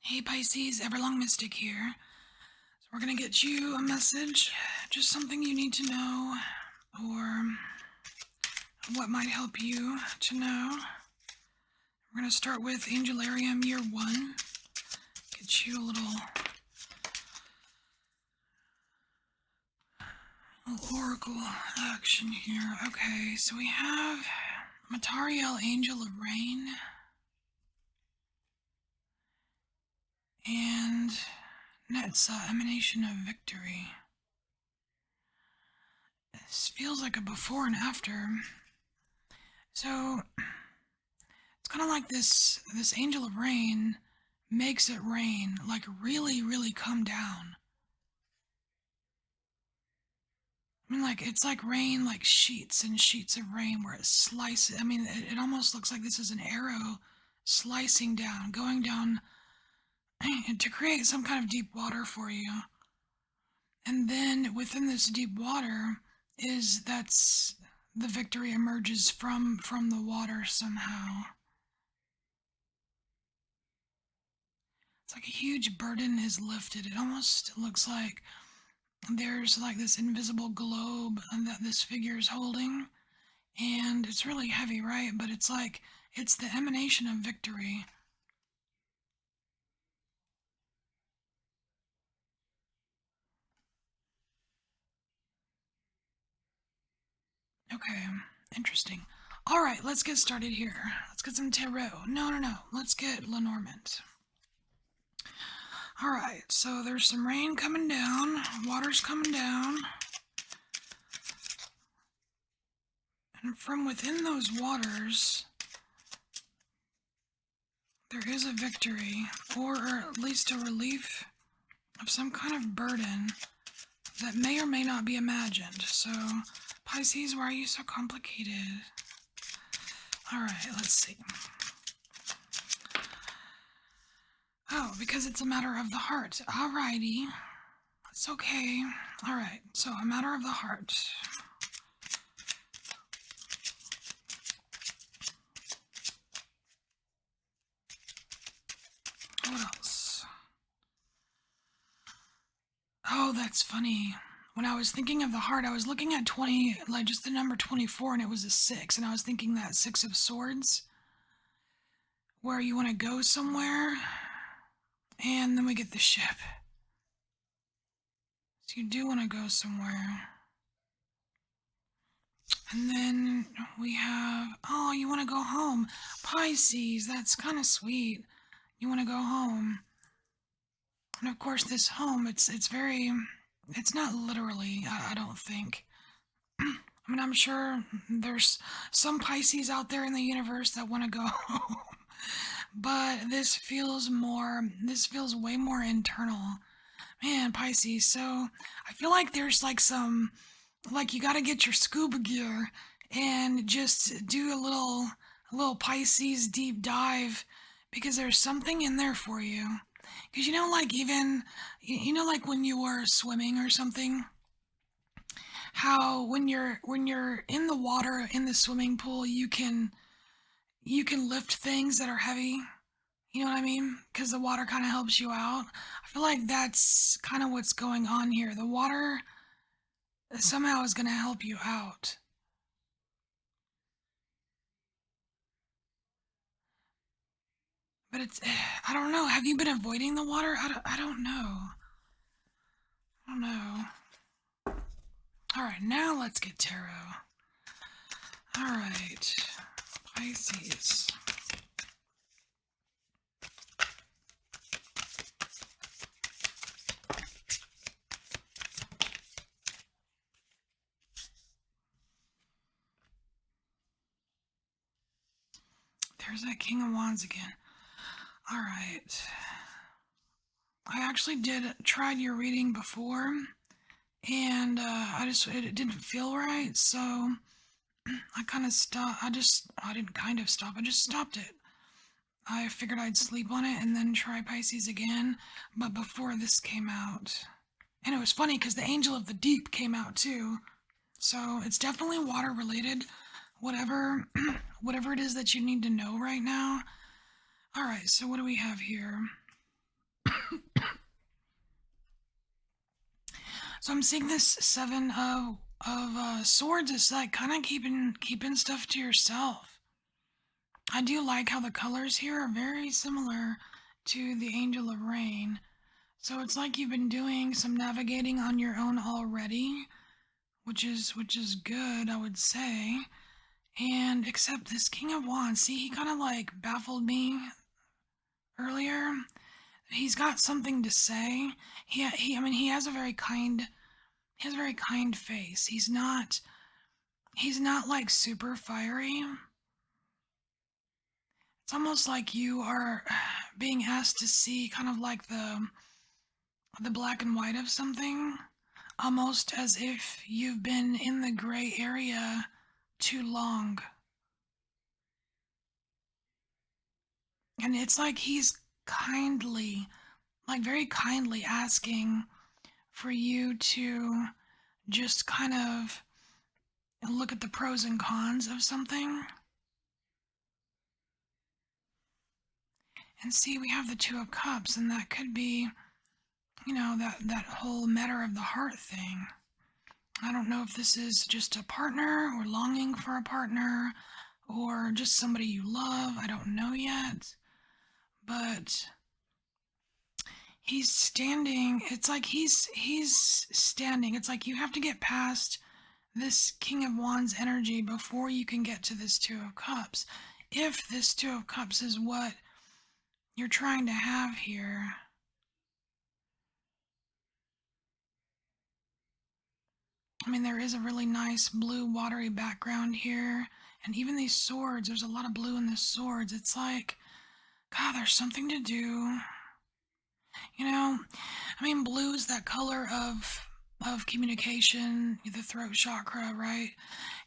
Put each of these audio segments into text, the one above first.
Hey Pisces, EverlongMystic here. So we're gonna get you a message, just something you need to know, or what might help you to know. We're gonna start with Angelarium Year 1. Get you a little oracle action here. Okay, so we have Matariel, Angel of Rain, and Netza, Emanation of Victory. This feels like a before and after. So it's kind of like this angel of rain makes it rain, like really come down. I mean, like, it's like rain, like sheets and sheets of rain where it slices. I mean, it almost looks like this is an arrow slicing down, going down to create some kind of deep water for you. And then within this deep water that's the victory emerges from the water somehow. It's like a huge burden is lifted. It almost looks like there's like this invisible globe that this figure is holding, and it's really heavy, right? But it's like it's the emanation of victory. Okay, interesting. All right, let's get started here. Let's get some tarot. No. Let's get Lenormand. All right, so there's some rain coming down, water's coming down, and from within those waters, there is a victory, or at least a relief of some kind of burden that may or may not be imagined. So, Pisces, why are you so complicated? All right, let's see. Oh, because it's a matter of the heart. Alrighty. It's okay. Alright, so a matter of the heart. What else? Oh, that's funny. When I was thinking of the heart, I was looking at 20, like just the number 24, and it was a 6, and I was thinking that 6 of swords, where you want to go somewhere, and then we get the ship. So you do want to go somewhere. And then we have, oh, you want to go home. Pisces, that's kind of sweet. You want to go home. And of course, this home, it's not literally, I don't think. I mean, I'm sure there's some Pisces out there in the universe that want to go home. But this feels way more internal. Man, Pisces, so I feel like there's like you gotta get your scuba gear and just do a little Pisces deep dive, because there's something in there for you. Because like even, like when you were swimming or something, how when you're in the water in the swimming pool, you can lift things that are heavy. You know what I mean? Because the water kind of helps you out. I feel like that's kind of what's going on here. The water somehow is going to help you out. But I don't know. Have you been avoiding the water? I don't know. I don't know. All right, now let's get tarot. All right, Pisces. There's that King of Wands again. All right. I actually tried your reading before, and it didn't feel right, so I kind of stopped. I didn't kind of stop. I just stopped it. I figured I'd sleep on it and then try Pisces again, but before this came out. And it was funny because the Angel of the Deep came out too. So it's definitely water related. Whatever whatever it is that you need to know right now. All right, so what do we have here? So I'm seeing this seven of swords. It's like kind of keeping stuff to yourself. I do like how the colors here are very similar to the Angel of Rain. So it's like you've been doing some navigating on your own already, which is good, I would say. And except this King of Wands, see, he kind of like baffled me earlier. He's got something to say. I mean, he has a very kind face. He's not like super fiery. It's almost like you are being asked to see kind of like the black and white of something, almost as if you've been in the gray area too long. And it's like he's kindly, like very kindly asking for you to just kind of look at the pros and cons of something. And see, we have the Two of Cups, and that could be, that whole matter of the heart thing. I don't know if this is just a partner or longing for a partner or just somebody you love. I don't know yet. But he's standing. It's like he's standing. It's like you have to get past this King of Wands energy before you can get to this Two of Cups. If this Two of Cups is what you're trying to have here. I mean, there is a really nice blue watery background here. And even these swords, there's a lot of blue in the swords. It's like, God, there's something to do. You know, I mean, blue is that color of communication, the throat chakra, right?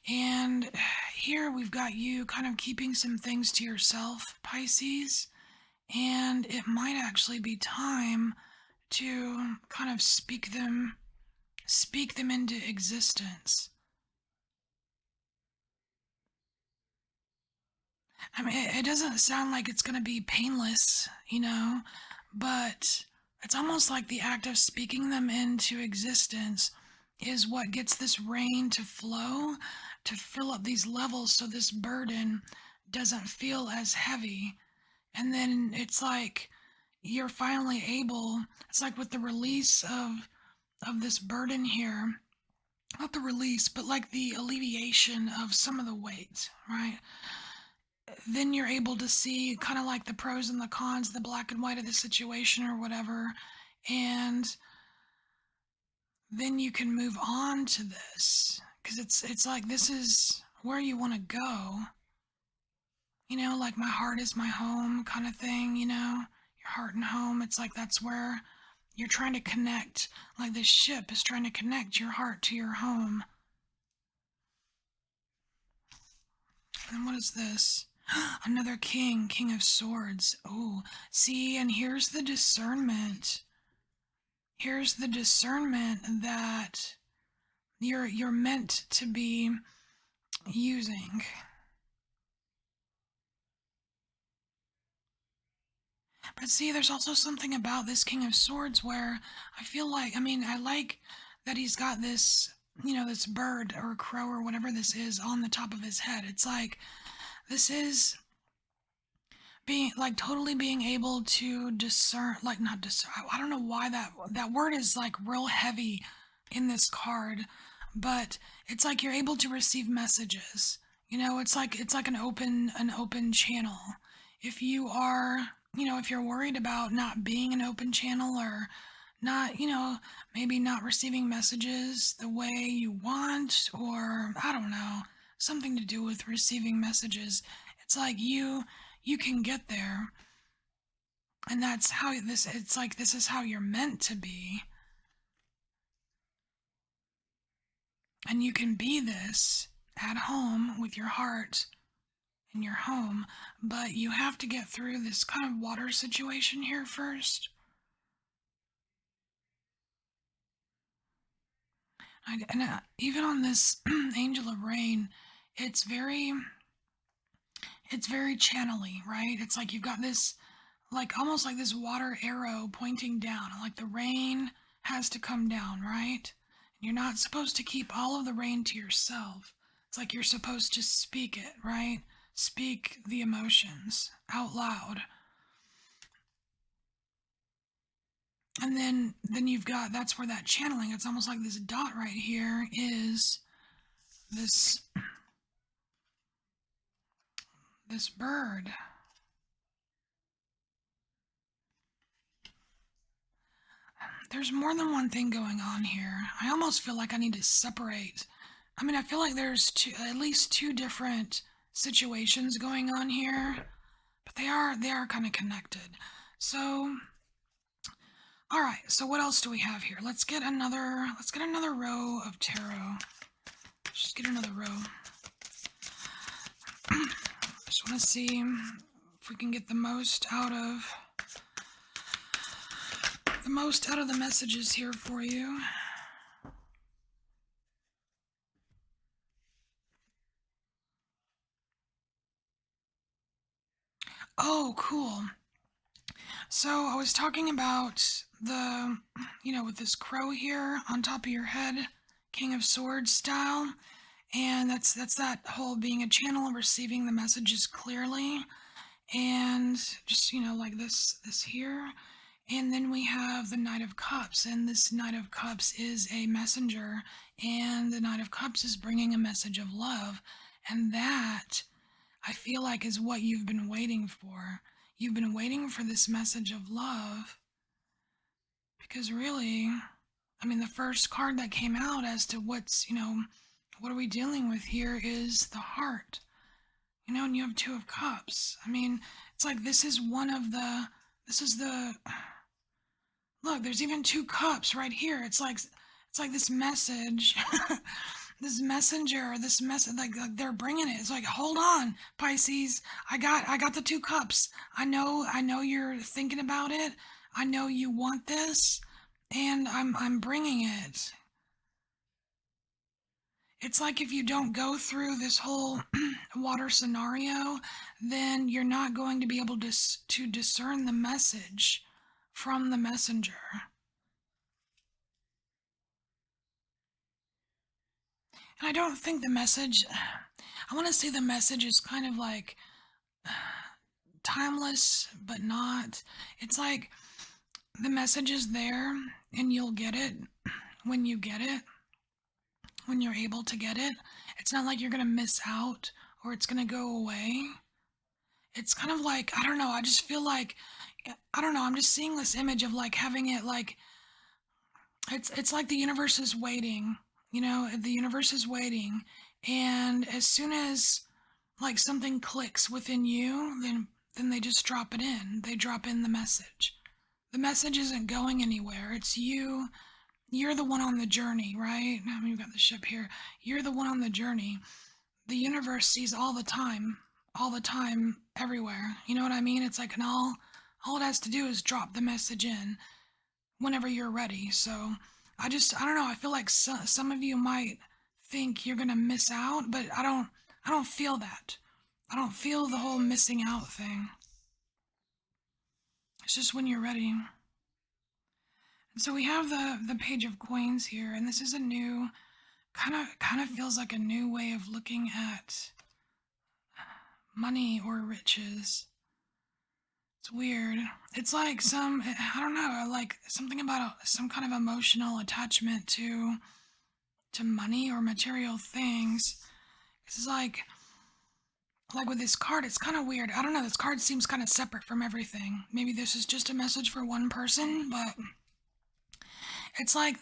And here we've got you kind of keeping some things to yourself, Pisces, and it might actually be time to kind of speak them into existence. I mean, it doesn't sound like it's going to be painless, but it's almost like the act of speaking them into existence is what gets this rain to flow, to fill up these levels so this burden doesn't feel as heavy. And then it's like you're finally able, it's like with the release of this burden here, not the release, but like the alleviation of some of the weight, right? Then you're able to see kind of like the pros and the cons, the black and white of the situation or whatever. And then you can move on to this because it's like this is where you want to go. Like my heart is my home kind of thing, your heart and home. It's like that's where you're trying to connect, like this ship is trying to connect your heart to your home. And what is this? Another king of swords. Oh, see, and here's the discernment. Here's the discernment that you're meant to be using. But see, there's also something about this King of Swords where I feel like, I mean, I like that he's got this, this bird or crow or whatever this is on the top of his head. It's like this is being like totally being able to discern, like not discern. I don't know why that word is like real heavy in this card, but it's like you're able to receive messages. It's like an open channel. If you are, if you're worried about not being an open channel or not, maybe not receiving messages the way you want, or I don't know, something to do with receiving messages, it's like you can get there. And that's how it's like this is how you're meant to be. And you can be this at home with your heart in your home, but you have to get through this kind of water situation here first. And even on this Angel of Rain, it's very, it's very channely, right? It's like you've got this like almost like this water arrow pointing down, like the rain has to come down, right? And you're not supposed to keep all of the rain to yourself. It's like you're supposed to speak it, right? Speak the emotions out loud. And then you've got, that's where that channeling, it's almost like this dot right here is this this bird. There's more than one thing going on here. I almost feel like I need to separate. I mean, I feel like there's at least two different situations going on here, but they are kind of connected. So, all right. So what else do we have here? Let's get another row of tarot. Let's just get another row. Just want to see if we can get the most out of the messages here for you. Oh, cool. So I was talking about with this crow here on top of your head, King of Swords style, and that's that whole being a channel, receiving the messages clearly, and just like this here. And then we have the Knight of Cups, and this Knight of Cups is a messenger, and the Knight of Cups is bringing a message of love, and that I feel like is what you've been waiting for. You've been waiting for this message of love because really, I mean, the first card that came out as to what are we dealing with here is the heart. And you have Two of Cups. I mean, it's like this is look, there's even two cups right here. It's like this message. This messenger, this message, like they're bringing it. It's like, hold on, Pisces. I got the two cups. I know you're thinking about it. I know you want this, and I'm bringing it. It's like if you don't go through this whole water scenario, then you're not going to be able to discern the message from the messenger. And I don't think the message, I want to say the message is kind of like timeless, but not. It's like the message is there and you'll get it when you get it, when you're able to get it. It's not like you're going to miss out or it's going to go away. It's kind of like, I don't know, I just feel like, I don't know, I'm just seeing this image of like having it like, it's like the universe is waiting, the universe is waiting. And as soon as like something clicks within you, then they just drop it in. They drop in the message. The message isn't going anywhere. It's you. You're the one on the journey, right? Now we've got the ship here. You're the one on the journey. The universe sees all the time, everywhere. You know what I mean? It's like, and all it has to do is drop the message in whenever you're ready. So I don't know. I feel like some of you might think you're gonna miss out, but I don't feel that. I don't feel the whole missing out thing. It's just when you're ready. And so we have the Page of Coins here, and this is a new kind of feels like a new way of looking at money or riches. It's weird. It's like I don't know, like something about some kind of emotional attachment to money or material things. It's like with this card, it's kind of weird. I don't know, this card seems kind of separate from everything. Maybe this is just a message for one person, but it's like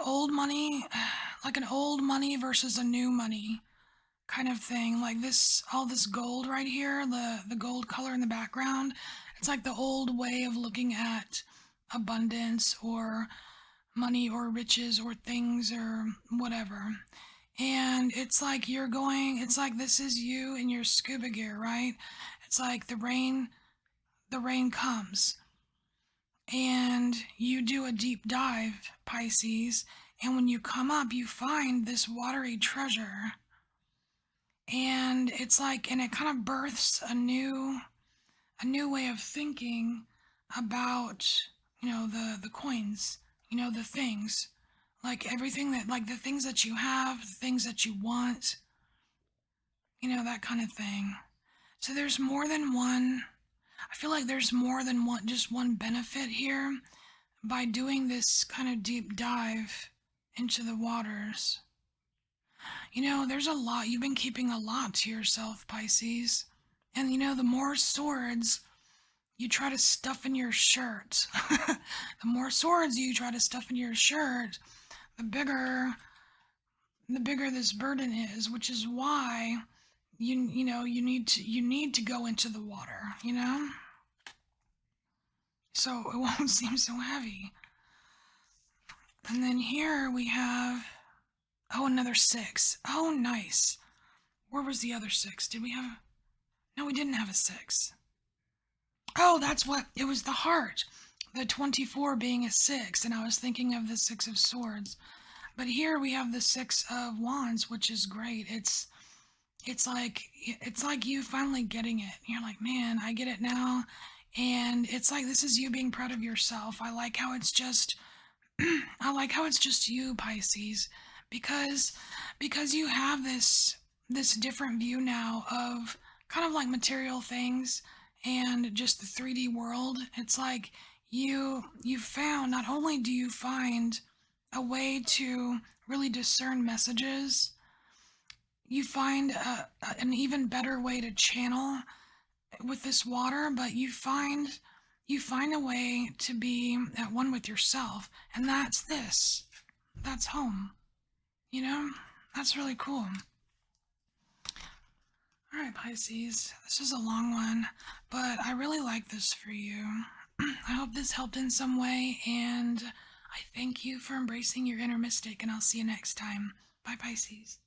old money, like an old money versus a new money kind of thing. Like all this gold right here, the gold color in the background. It's like the old way of looking at abundance or money or riches or things or whatever. And it's like this is you in your scuba gear, right? It's like the rain comes and you do a deep dive, Pisces, and when you come up, you find this watery treasure. And it's like, and it kind of births a new way of thinking about, the coins, the things, like everything that, like the things that you have, the things that you want, that kind of thing. So there's more than one. I feel like there's more than one, just one benefit here by doing this kind of deep dive into the waters. There's a lot. You've been keeping a lot to yourself, Pisces. And the more swords you try to stuff in your shirt, the more swords you try to stuff in your shirt, the bigger this burden is, which is why you need to go into the water. So it won't seem so heavy. And then here we have, oh, another 6. Oh, nice. Where was the other 6? Did we have, no, we didn't have a 6. Oh, that's what, it was the heart. The 24 being a 6, and I was thinking of the 6 of swords. But here we have the 6 of wands, which is great. It's like you finally getting it. You're like, man, I get it now. And it's like this is you being proud of yourself. I like how it's just I like how it's just you, Pisces, because you have this different view now of kind of like material things and just the 3D world. It's like you found, not only do you find a way to really discern messages, you find an even better way to channel with this water, but you find a way to be at one with yourself, and that's home. you know that's really cool. All right, Pisces, this is a long one, but I really like this for you. I hope this helped in some way, and I thank you for embracing your inner mystic, and I'll see you next time. Bye, Pisces.